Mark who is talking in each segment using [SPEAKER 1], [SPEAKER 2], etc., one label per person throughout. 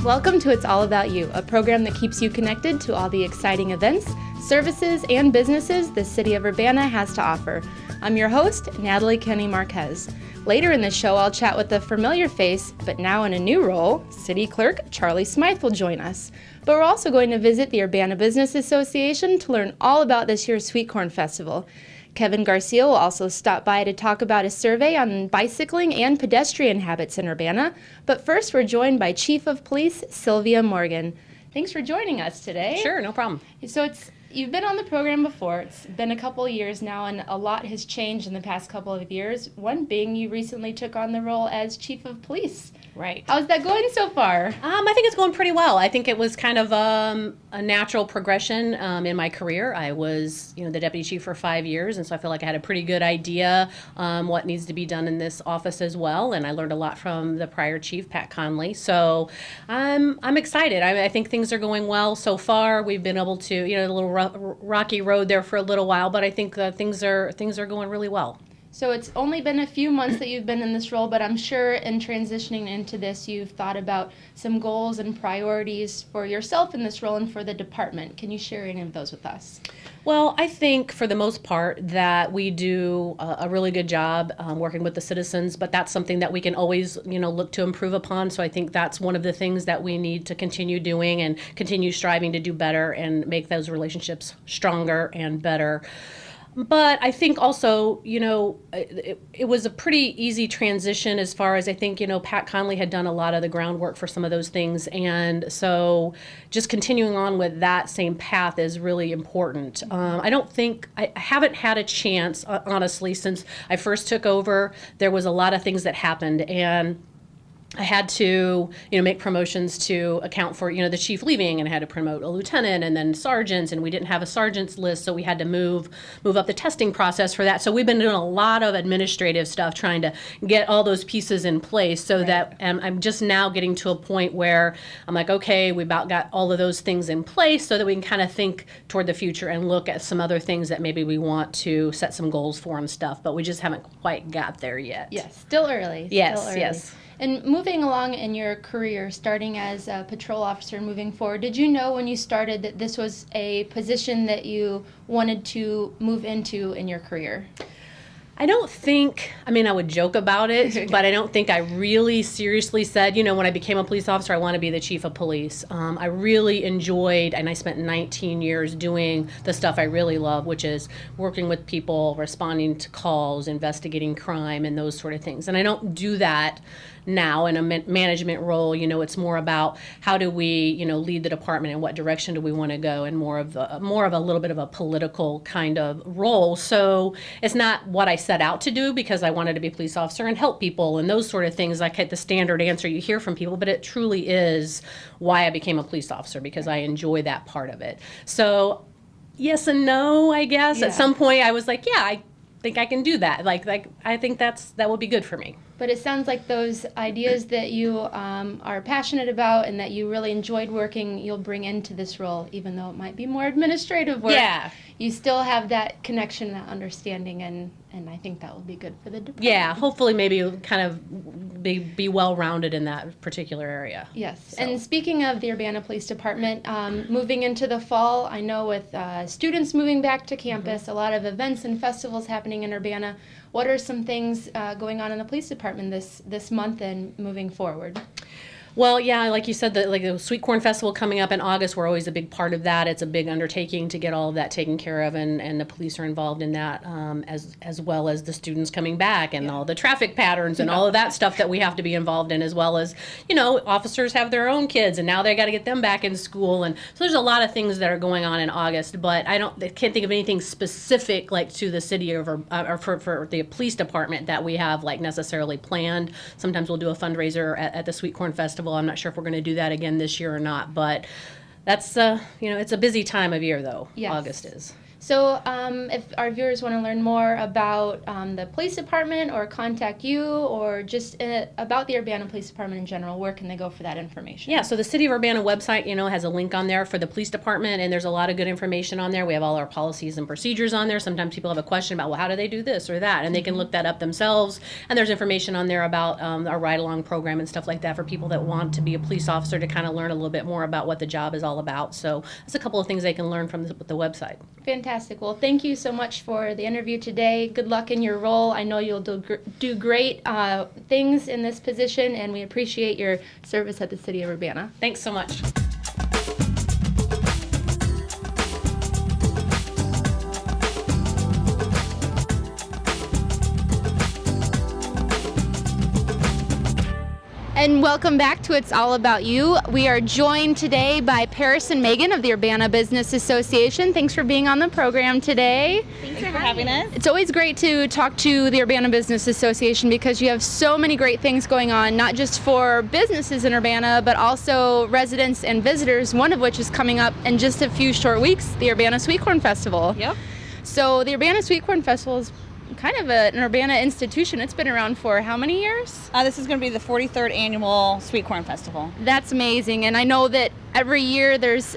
[SPEAKER 1] Welcome to It's All About You, a program that keeps you connected to all the exciting events, services, and businesses the city of Urbana has to offer. I'm your host, Natalie KennyMarquez. Later in the show, I'll chat with a familiar face, but now in a new role, City Clerk Charlie Smyth will join us. But we're also going to visit the Urbana Business Association to learn all about this year's Sweetcorn Festival. Kevin Garcia will also stop by to talk about a survey on bicycling and pedestrian habits in Urbana. But first, we're joined by Chief of Police Sylvia Morgan. Thanks for joining us today.
[SPEAKER 2] Sure, no problem.
[SPEAKER 1] So you've been on the program before. It's been a couple of years now, and a lot has changed in the past couple of years. One being you recently took on the role as Chief of Police.
[SPEAKER 2] Right.
[SPEAKER 1] How's that going so far?
[SPEAKER 2] I think it's going pretty well. I think it was kind of a natural progression in my career. I was, the deputy chief for 5 years, and so I feel like I had a pretty good idea what needs to be done in this office as well. And I learned a lot from the prior chief, Pat Conley. So I'm excited. I think things are going well so far. We've been able to, a little rocky road there for a little while, but I think things are going really well.
[SPEAKER 1] So it's only been a few months that you've been in this role, but I'm sure in transitioning into this, you've thought about some goals and priorities for yourself in this role and for the department. Can you share any of those with us?
[SPEAKER 2] Well, I think for the most part that we do a really good job working with the citizens, but that's something that we can always, look to improve upon. So I think that's one of the things that we need to continue doing and continue striving to do better and make those relationships stronger and better. But I think also, it was a pretty easy transition as far as I think, Pat Conley had done a lot of the groundwork for some of those things. And so just continuing on with that same path is really important. I haven't had a chance, honestly, since I first took over. There was a lot of things that happened, and I had to, make promotions to account for, the chief leaving, and I had to promote a lieutenant and then sergeants, and we didn't have a sergeant's list, so we had to move up the testing process for that. So we've been doing a lot of administrative stuff trying to get all those pieces in place so that I'm just now getting to a point where I'm like, okay, we about got all of those things in place so that we can kind of think toward the future and look at some other things that maybe we want to set some goals for and stuff, but we just haven't quite got there yet.
[SPEAKER 1] Yes, still early.
[SPEAKER 2] Yes.
[SPEAKER 1] And moving along in your career, starting as a patrol officer, moving forward, did you know when you started that this was a position that you wanted to move into in your career?
[SPEAKER 2] I don't think, I would joke about it, but I don't think I really seriously said, when I became a police officer, I want to be the chief of police. I really enjoyed, and I spent 19 years doing the stuff I really love, which is working with people, responding to calls, investigating crime, and those sort of things. And I don't do that now in a management role. It's more about how do we, lead the department and what direction do we want to go, and more of a little bit of a political kind of role. So it's not what I set out to do because I wanted to be a police officer and help people and those sort of things, like the standard answer you hear from people, but it truly is why I became a police officer, because I enjoy that part of it. So yes and no, I guess. Yeah. At some point I was like, yeah, I think I can do that. Like I think that would be good for me.
[SPEAKER 1] But it sounds like those ideas that you are passionate about and that you really enjoyed working, you'll bring into this role, even though it might be more administrative work.
[SPEAKER 2] Yeah.
[SPEAKER 1] You still have that connection, that understanding, and I think that will be good for the department.
[SPEAKER 2] Yeah, hopefully maybe kind of be well-rounded in that particular area.
[SPEAKER 1] Yes.
[SPEAKER 2] So.
[SPEAKER 1] And speaking of the Urbana Police Department, moving into the fall, I know with students moving back to campus, a lot of events and festivals happening in Urbana. What are some things going on in the police department this month and moving forward?
[SPEAKER 2] Well, yeah, like you said, the Sweetcorn Festival coming up in August, we're always a big part of that. It's a big undertaking to get all of that taken care of, and the police are involved in that, as well as the students coming back and all the traffic patterns and all of that stuff that we have to be involved in, as well as, officers have their own kids, and now they got to get them back in school. And so there's a lot of things that are going on in August, but I can't think of anything specific like to the city or for the police department that we have like necessarily planned. Sometimes we'll do a fundraiser at the Sweetcorn Festival. I'm not sure if we're going to do that again this year or not, but that's, it's a busy time of year, though.
[SPEAKER 1] Yes.
[SPEAKER 2] August is.
[SPEAKER 1] So if our viewers want to learn more about the police department or contact you or just about the Urbana Police Department in general, where can they go for that information?
[SPEAKER 2] Yeah, so the City of Urbana website, has a link on there for the police department, and there's a lot of good information on there. We have all our policies and procedures on there. Sometimes people have a question about, well, how do they do this or that? And they can look that up themselves. And there's information on there about our ride-along program and stuff like that for people that want to be a police officer to kind of learn a little bit more about what the job is all about. So there's a couple of things they can learn from the website.
[SPEAKER 1] Fantastic. Well, thank you so much for the interview today. Good luck in your role. I know you'll do great things in this position, and we appreciate your service at the City of Urbana.
[SPEAKER 2] Thanks so much.
[SPEAKER 1] And welcome back to It's All About You. We are joined today by Paris and Megan of the Urbana Business Association. Thanks for being on the program today.
[SPEAKER 3] Thanks for having us.
[SPEAKER 1] It's always great to talk to the Urbana Business Association because you have so many great things going on, not just for businesses in Urbana, but also residents and visitors, one of which is coming up in just a few short weeks, the Urbana Sweetcorn Festival.
[SPEAKER 3] Yep.
[SPEAKER 1] So the Urbana Sweetcorn Festival is kind of an Urbana institution. It's been around for how many years?
[SPEAKER 3] This is going to be the 43rd annual Sweetcorn Festival.
[SPEAKER 1] That's amazing. And I know that every year there's,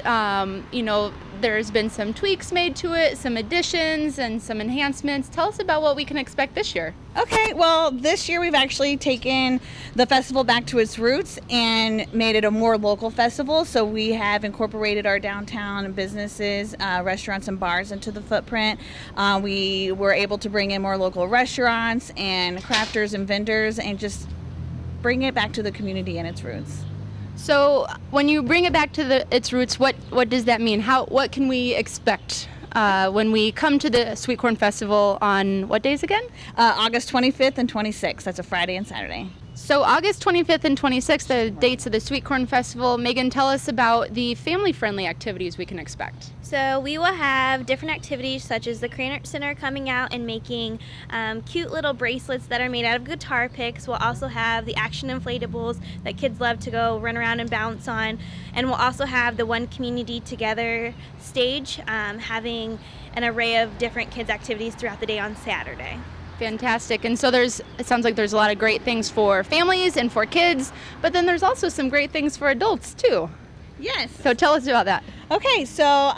[SPEAKER 1] there's been some tweaks made to it, some additions and some enhancements. Tell us about what we can expect this year.
[SPEAKER 3] Okay, well, this year we've actually taken the festival back to its roots and made it a more local festival. So we have incorporated our downtown businesses, restaurants and bars into the footprint. We were able to bring in more local restaurants and crafters and vendors and just bring it back to the community and its roots.
[SPEAKER 1] So when you bring it back to its roots, what does that mean? What can we expect when we come to the Sweetcorn Festival on what days again?
[SPEAKER 3] August 25th and 26th. That's a Friday and Saturday.
[SPEAKER 1] So August 25th and 26th, the dates of the Sweetcorn Festival. Megan, tell us about the family-friendly activities we can expect.
[SPEAKER 4] So we will have different activities such as the Cranert Center coming out and making cute little bracelets that are made out of guitar picks. We'll also have the action inflatables that kids love to go run around and bounce on. And we'll also have the One Community Together stage, having an array of different kids' activities throughout the day on Saturday.
[SPEAKER 1] Fantastic. And so it sounds like there's a lot of great things for families and for kids, but then there's also some great things for adults too.
[SPEAKER 3] Yes.
[SPEAKER 1] So tell us about that.
[SPEAKER 3] Okay, so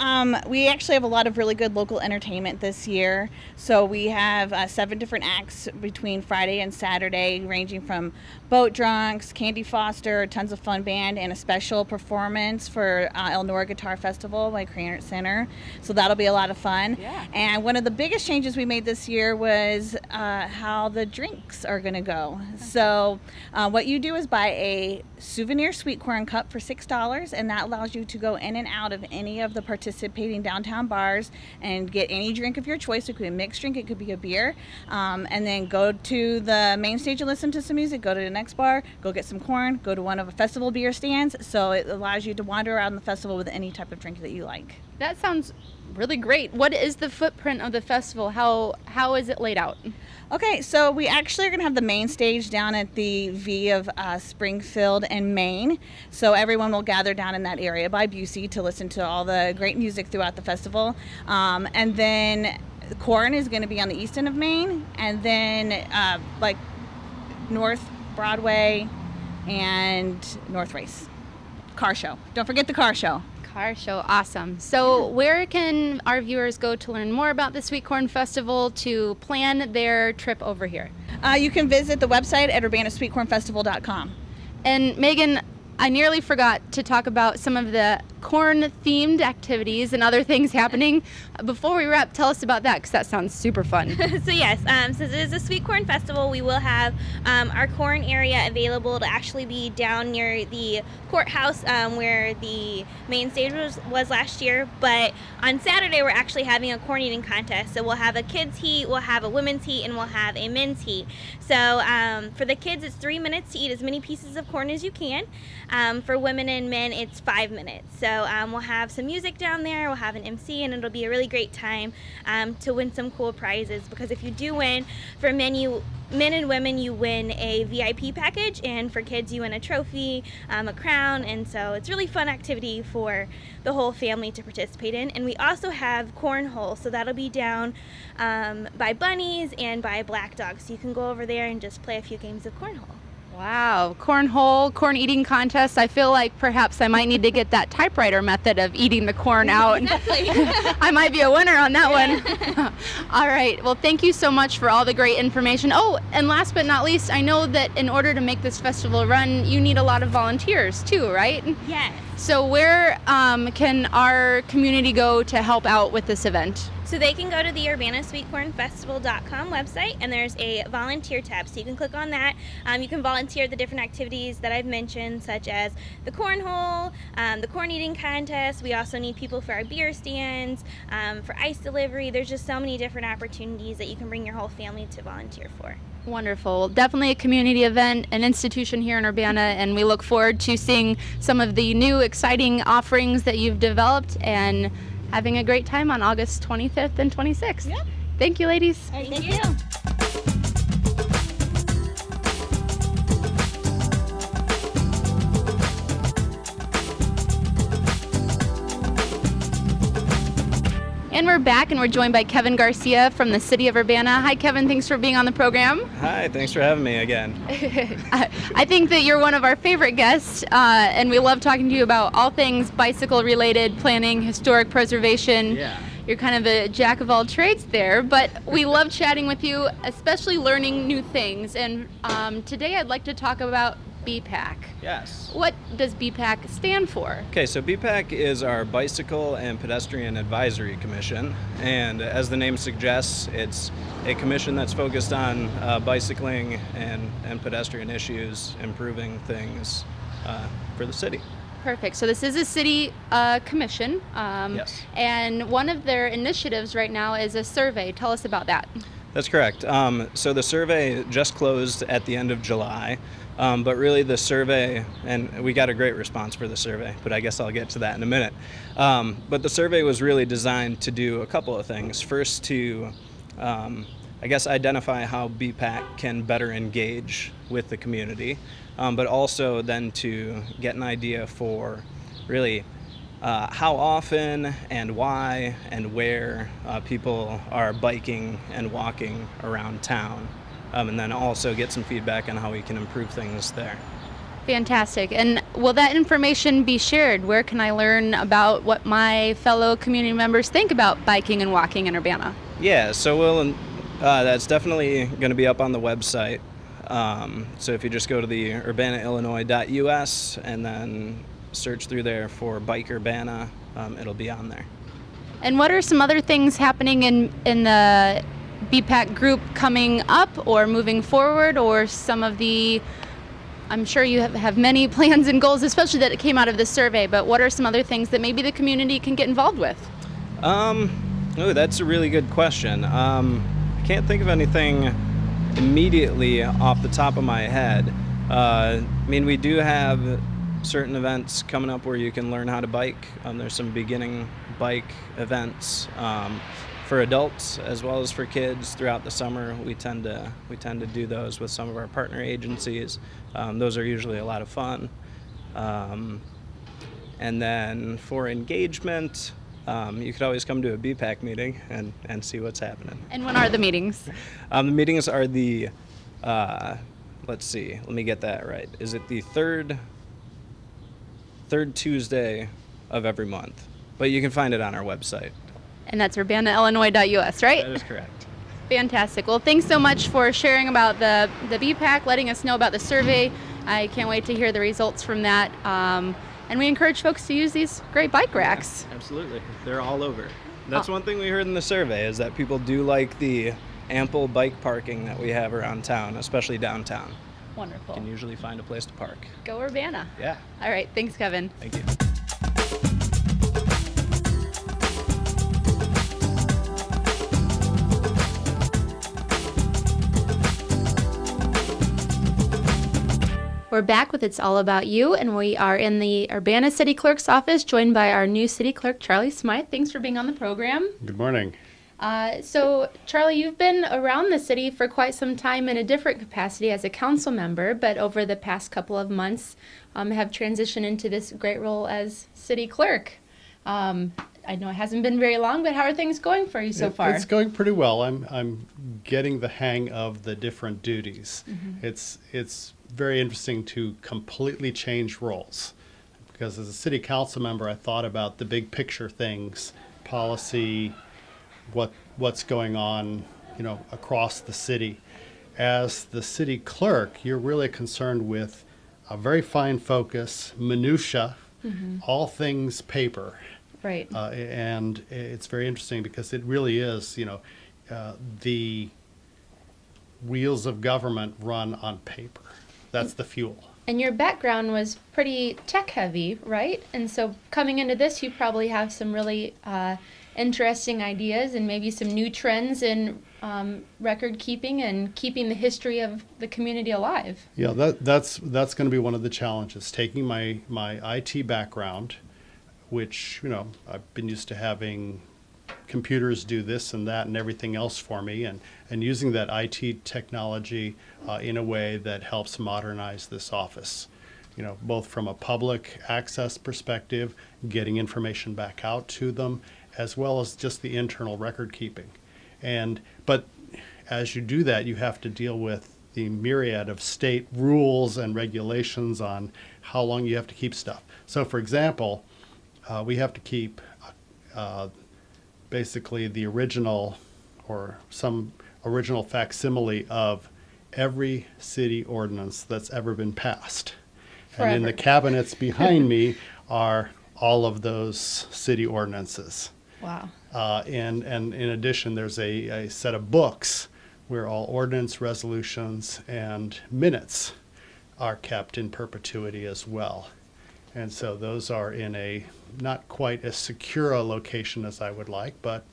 [SPEAKER 3] we actually have a lot of really good local entertainment this year. So we have 7 different acts between Friday and Saturday, ranging from Boat Drunks, Candy Foster, Tons of Fun Band, and a special performance for Elnora Guitar Festival by Cranert Center. So that'll be a lot of fun.
[SPEAKER 1] Yeah.
[SPEAKER 3] And one of the biggest changes we made this year was how the drinks are going to go. So what you do is buy a souvenir sweet corn cup for $6, and that allows you to go in and out of any of the participating downtown bars and get any drink of your choice. It could be a mixed drink, it could be a beer, and then go to the main stage and listen to some music, go to the next bar, go get some corn, go to one of the festival beer stands. So it allows you to wander around the festival with any type of drink that you like.
[SPEAKER 1] That sounds really great. What is the footprint of the festival? How is it laid out?
[SPEAKER 3] Okay, so we actually are going to have the main stage down at the V of Springfield and Maine. So everyone will gather down in that area by Busey to listen to all the great music throughout the festival. And then corn is going to be on the east end of Maine, and then like North Broadway and North Race. Car show. Don't forget the car show.
[SPEAKER 1] Car show, awesome. So where can our viewers go to learn more about the Sweetcorn Festival, to plan their trip over here?
[SPEAKER 3] You can visit the website at urbanasweetcornfestival.com.
[SPEAKER 1] And Megan, I nearly forgot to talk about some of the corn-themed activities and other things happening. Before we wrap, tell us about that, because that sounds super fun.
[SPEAKER 4] So yes, since it is a Sweet Corn Festival, we will have our corn area available to actually be down near the courthouse where the main stage was last year. But on Saturday, we're actually having a corn eating contest. So we'll have a kids heat, we'll have a women's heat, and we'll have a men's heat. So for the kids, it's 3 minutes to eat as many pieces of corn as you can. For women and men, it's 5 minutes. So So we'll have some music down there, we'll have an MC, and it'll be a really great time to win some cool prizes, because if you do win, for men and women, you win a VIP package, and for kids, you win a trophy, a crown, and so it's really fun activity for the whole family to participate in. And we also have cornhole, so that'll be down by Bunnies and by Black Dog, so you can go over there and just play a few games of cornhole.
[SPEAKER 1] Wow, cornhole, corn eating contest. I feel like perhaps I might need to get that typewriter method of eating the corn out. I might be a winner on that one. All right, well, thank you so much for all the great information. Oh, and last but not least, I know that in order to make this festival run, you need a lot of volunteers too, right?
[SPEAKER 4] Yes.
[SPEAKER 1] So where can our community go to help out with this event?
[SPEAKER 4] So they can go to the UrbanaSweetcornFestival.com website, and there's a volunteer tab, so you can click on that. You can volunteer the different activities that I've mentioned, such as the cornhole, the corn eating contest. We also need people for our beer stands, for ice delivery. There's just so many different opportunities that you can bring your whole family to volunteer for.
[SPEAKER 1] Wonderful. Definitely a community event, an institution here in Urbana, and we look forward to seeing some of the new exciting offerings that you've developed and having a great time on August 25th and 26th.
[SPEAKER 3] Yep.
[SPEAKER 1] Thank you, ladies.
[SPEAKER 3] Thank you.
[SPEAKER 1] And we're back, and we're joined by Kevin Garcia from the City of Urbana. Hi, Kevin. Thanks for being on the program.
[SPEAKER 5] Hi, thanks for having me again.
[SPEAKER 1] I think that you're one of our favorite guests, and we love talking to you about all things bicycle-related, planning, historic preservation.
[SPEAKER 5] Yeah.
[SPEAKER 1] You're kind of a jack of all trades there, but we love chatting with you, especially learning new things. And today I'd like to talk about BPAC.
[SPEAKER 5] Yes.
[SPEAKER 1] What does BPAC stand for?
[SPEAKER 5] Okay, so BPAC is our Bicycle and Pedestrian Advisory Commission, and as the name suggests, it's a commission that's focused on bicycling and pedestrian issues, improving things for the city.
[SPEAKER 1] Perfect. So this is a city commission.
[SPEAKER 5] Yes.
[SPEAKER 1] And one of their initiatives right now is a survey. Tell us about that.
[SPEAKER 5] That's correct. So the survey just closed at the end of July, but really the survey, and we got a great response for the survey, but I guess I'll get to that in a minute. But the survey was really designed to do a couple of things. First, to I guess identify how BPAC can better engage with the community, but also then to get an idea for really how often and why and where people are biking and walking around town, and then also get some feedback on how we can improve things there.
[SPEAKER 1] Fantastic. And will that information be shared? Where can I learn about what my fellow community members think about biking and walking in Urbana?
[SPEAKER 5] Yeah, so that's definitely going to be up on the website. So if you just go to the urbanaillinois.us and then search through there for Bike Urbana, it'll be on there.
[SPEAKER 1] And what are some other things happening in the BPAC group coming up or moving forward, or some of the, I'm sure you have many plans and goals, especially that came out of this survey, but what are some other things that maybe the community can get involved with?
[SPEAKER 5] Oh, that's a really good question. I can't think of anything immediately off the top of my head. I mean, we do have certain events coming up where you can learn how to bike. There's some beginning bike events for adults as well as for kids throughout the summer. We tend to do those with some of our partner agencies. Those are usually a lot of fun. And then for engagement, you could always come to a BPAC meeting and see what's happening.
[SPEAKER 1] And when are the meetings?
[SPEAKER 5] The meetings are the, let's see, let me get that right. Is it the third Tuesday of every month? But you can find it on our website.
[SPEAKER 1] And that's urbanaillinois.us, right?
[SPEAKER 5] That is correct.
[SPEAKER 1] Fantastic. Well, thanks so much for sharing about the BPAC, letting us know about the survey. I can't wait to hear the results from that. And we encourage folks to use these great bike racks.
[SPEAKER 5] Yeah, absolutely. They're all over. That's one thing we heard in the survey, is that people do like the ample bike parking that we have around town, especially downtown.
[SPEAKER 1] Wonderful.
[SPEAKER 5] You can usually find a place to park.
[SPEAKER 1] Go Urbana.
[SPEAKER 5] Yeah.
[SPEAKER 1] All right. Thanks, Kevin.
[SPEAKER 5] Thank you.
[SPEAKER 1] We're back with It's All About You, and we are in the Urbana City Clerk's office, joined by our new City Clerk, Charlie Smyth. Thanks for being on the program.
[SPEAKER 6] Good morning.
[SPEAKER 1] So, Charlie, you've been around the city for quite some time in a different capacity as a council member, but over the past couple of months have transitioned into this great role as City Clerk. I know it hasn't been very long, but how are things going for you so far?
[SPEAKER 6] It's going pretty well. I'm getting the hang of the different duties.
[SPEAKER 1] Mm-hmm.
[SPEAKER 6] It's very interesting to completely change roles, because as a city council member, I thought about the big picture things, policy, what's going on, across the city. As the city clerk, you're really concerned with a very fine focus, minutia, all things paper.
[SPEAKER 1] Right.
[SPEAKER 6] And it's very interesting because it really is, the wheels of government run on paper. That's the fuel.
[SPEAKER 1] And your background was pretty tech heavy, right? And so coming into this, you probably have some really interesting ideas and maybe some new trends in record keeping and keeping the history of the community alive.
[SPEAKER 6] Yeah, that's going to be one of the challenges, taking my IT background, which, I've been used to having computers do this and that and everything else for me, and using that IT technology in a way that helps modernize this office, both from a public access perspective, getting information back out to them, as well as just the internal record keeping. But as you do that, you have to deal with the myriad of state rules and regulations on how long you have to keep stuff. So, for example, we have to keep basically the original or some original facsimile of every city ordinance that's ever been passed.
[SPEAKER 1] Forever.
[SPEAKER 6] And in the cabinets behind me are all of those city ordinances.
[SPEAKER 1] Wow.
[SPEAKER 6] And in addition, there's a set of books where all ordinance resolutions and minutes are kept in perpetuity as well. And so those are in a not quite as secure a location as I would like, but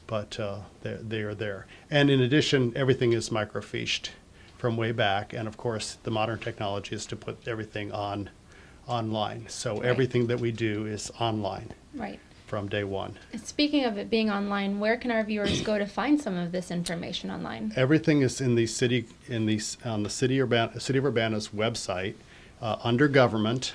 [SPEAKER 6] they are there. And in addition, everything is microfiched from way back. And of course, the modern technology is to put everything online. So
[SPEAKER 1] Right.
[SPEAKER 6] everything that we do is online
[SPEAKER 1] Right.
[SPEAKER 6] from day one.
[SPEAKER 1] Speaking of it being online, where can our viewers go to find some of this information online?
[SPEAKER 6] Everything is in the city, on the City of Urbana's website, under government.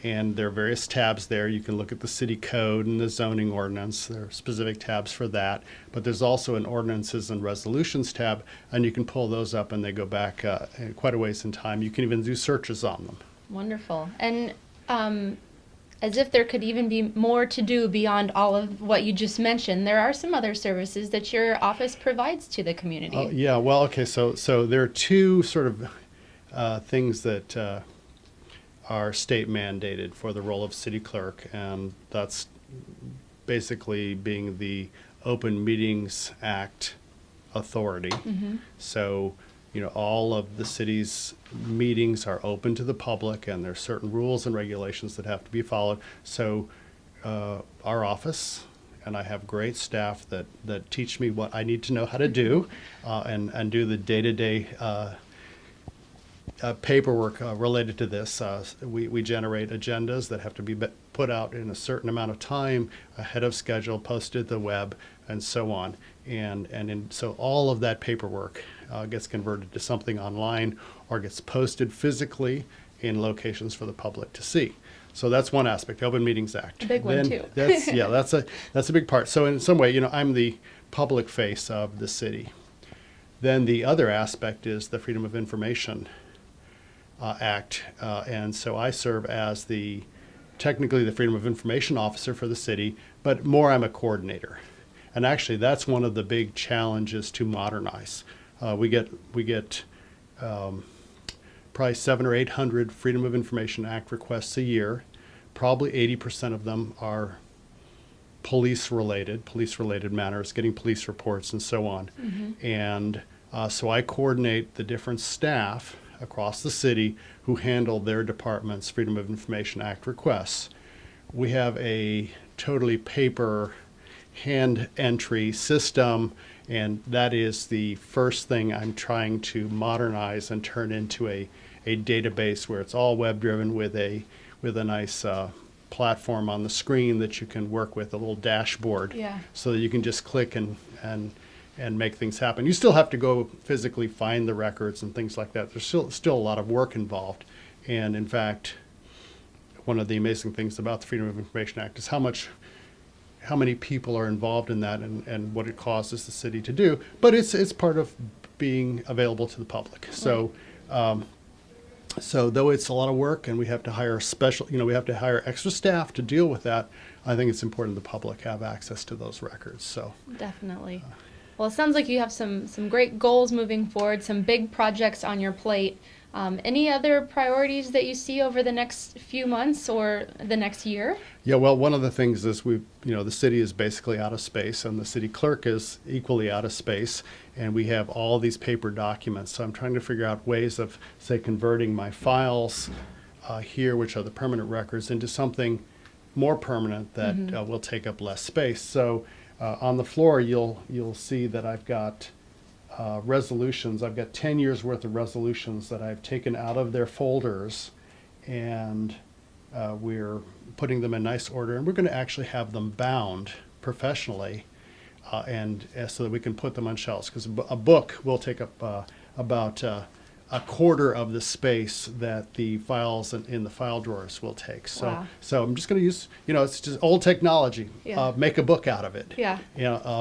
[SPEAKER 6] And there are various tabs there. You can look at the city code and the zoning ordinance. There are specific tabs for that. But there's also an ordinances and resolutions tab, and you can pull those up and they go back quite a ways in time. You can even do searches on them.
[SPEAKER 1] Wonderful. And as if there could even be more to do beyond all of what you just mentioned, there are some other services that your office provides to the community.
[SPEAKER 6] Oh, yeah, well, okay, so there are two sort of things that are state mandated for the role of city clerk, and that's basically being the Open Meetings Act authority.
[SPEAKER 1] Mm-hmm.
[SPEAKER 6] So, all of the city's meetings are open to the public, and there's certain rules and regulations that have to be followed. So our office, and I have great staff that teach me what I need to know how to do, and do the day-to-day paperwork related to this. We generate agendas that have to be put out in a certain amount of time, ahead of schedule, posted to the web, and so on. So all of that paperwork gets converted to something online or gets posted physically in locations for the public to see. So that's one aspect, the Open Meetings Act.
[SPEAKER 1] A big one, too.
[SPEAKER 6] That's a big part. So in some way, I'm the public face of the city. Then the other aspect is the Freedom of Information Act, and so I serve as technically the Freedom of Information Officer for the city, but more I'm a coordinator. And actually, that's one of the big challenges to modernize. We get probably 700 or 800 Freedom of Information Act requests a year. Probably 80% of them are police-related matters, getting police reports and so on.
[SPEAKER 1] Mm-hmm.
[SPEAKER 6] And so I coordinate the different staff across the city who handle their department's Freedom of Information Act requests. We have a totally paper hand entry system, And that is the first thing I'm trying to modernize and turn into a database where it's all web driven with a nice platform on the screen that you can work with, a little dashboard, so that you can just click and make things happen. You still have to go physically find the records and things like that. There's still a lot of work involved. And in fact, one of the amazing things about the Freedom of Information Act is how many people are involved in that and what it causes the city to do. But it's part of being available to the public. So so though it's a lot of work and we have to hire we have to hire extra staff to deal with that, I think it's important the public have access to those records. So
[SPEAKER 1] definitely. Well, it sounds like you have some great goals moving forward, some big projects on your plate. Any other priorities that you see over the next few months or the next year?
[SPEAKER 6] Yeah, well, one of the things is the city is basically out of space, and the city clerk is equally out of space, and we have all these paper documents. So I'm trying to figure out ways of, say, converting my files here, which are the permanent records, into something more permanent that will take up less space. So on the floor, you'll see that I've got resolutions. I've got 10 years worth of resolutions that I've taken out of their folders, and we're putting them in nice order, and we're going to actually have them bound professionally and so that we can put them on shelves, because a book will take up about a quarter of the space that the files in the file drawers will take. So,
[SPEAKER 1] wow.
[SPEAKER 6] So I'm just going to use, it's just old technology. Make a book out of it.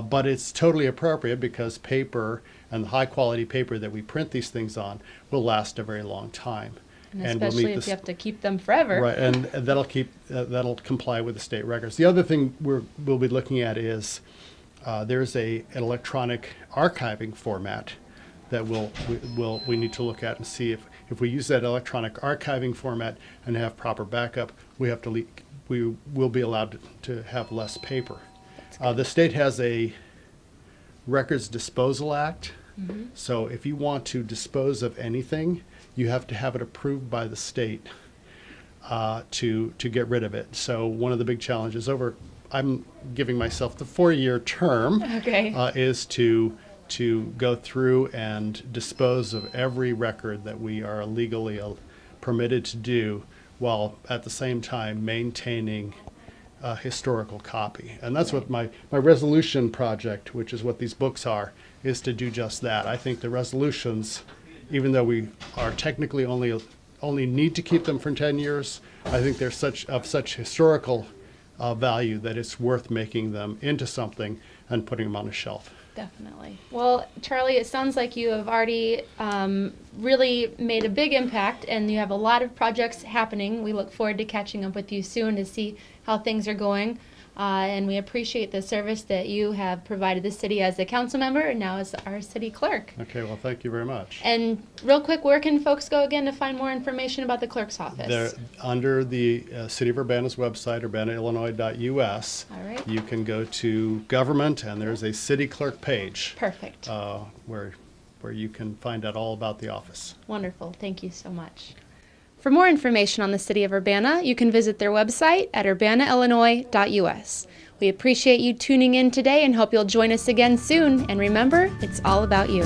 [SPEAKER 6] But it's totally appropriate because paper and the high quality paper that we print these things on will last a very long time.
[SPEAKER 1] And especially if you have to keep them forever.
[SPEAKER 6] Right, and that'll comply with the state records. The other thing we'll be looking at is there's an electronic archiving format that we need to look at and see if we use that electronic archiving format and have proper backup, we will be allowed to have less paper. The state has a Records Disposal Act, so if you want to dispose of anything, you have to have it approved by the state to get rid of it. So one of the big challenges I'm giving myself the 4-year term is to go through and dispose of every record that we are legally permitted to do, while at the same time maintaining a historical copy. And that's what my resolution project, which is what these books are, is to do just that. I think the resolutions, even though we are technically only need to keep them for 10 years, I think they're of such historical value that it's worth making them into something and putting them on a shelf.
[SPEAKER 1] Definitely. Well, Charlie, it sounds like you have already really made a big impact, and you have a lot of projects happening. We look forward to catching up with you soon to see how things are going. And we appreciate the service that you have provided the city as a council member and now as our city clerk.
[SPEAKER 6] Okay, well, thank you very much.
[SPEAKER 1] And real quick, where can folks go again to find more information about the clerk's office?
[SPEAKER 6] They're under the City of Urbana's website, urbanaillinois.us.
[SPEAKER 1] All right.
[SPEAKER 6] You can go to government, and there's a city clerk page.
[SPEAKER 1] Perfect.
[SPEAKER 6] Where you can find out all about the office.
[SPEAKER 1] Wonderful. Thank you so much. For more information on the City of Urbana, you can visit their website at urbanaillinois.us. We appreciate you tuning in today and hope you'll join us again soon. And remember, it's all about you.